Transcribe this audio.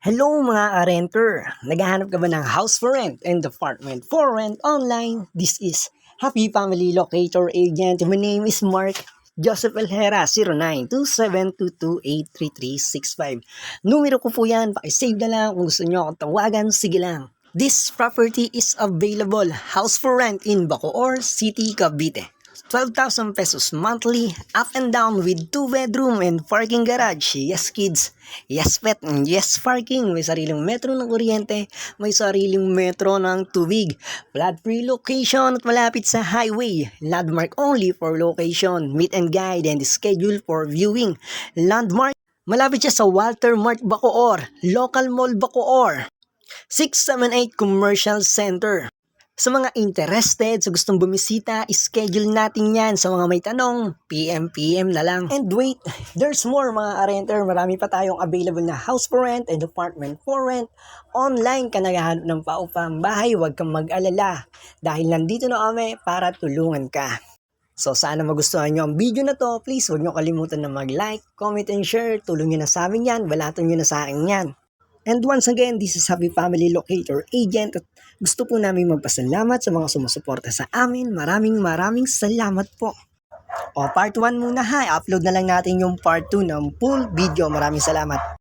Hello mga renter! Naghahanap ka ba ng house for rent and apartment for rent online? This is Happy Family Locator Agent. My name is Mark Joseph Elhera, 0927228335. Numero ko po yan, pakisave na lang kung gusto nyo akong tawagan, sige lang. This property is available house for rent in Bacoor City, Cavite. 12,000 pesos monthly, up and down with 2 bedroom and parking garage. Yes kids, yes pet, and yes parking. May sariling metro ng kuryente, may sariling metro ng tubig. Flood-free location at malapit sa highway. Landmark only for location, meet and guide and schedule for viewing. Landmark, malapit siya sa Walter Mart Bacoor, Local Mall Bacoor. 678 Commercial Center. Sa mga interested, sa gustong bumisita, schedule natin yan. Sa mga may tanong, PM na lang. And wait, there's more mga renter. Marami pa tayong available na house for rent and apartment for rent. Online ka naghahanap ng paupang bahay, huwag kang mag-alala. Dahil nandito na kami para tulungan ka. So sana magustuhan nyo ang video na to. Please huwag nyo kalimutan na mag-like, comment, and share. Tulong nyo na sa amin yan, balaton nyo na sa akin yan. And once again, this is Happy Family Locator Agent at gusto po namin magpasalamat sa mga sumusuporta sa amin. Maraming salamat po. O part 1 muna ha, upload na lang natin yung part 2 ng full video. Maraming salamat.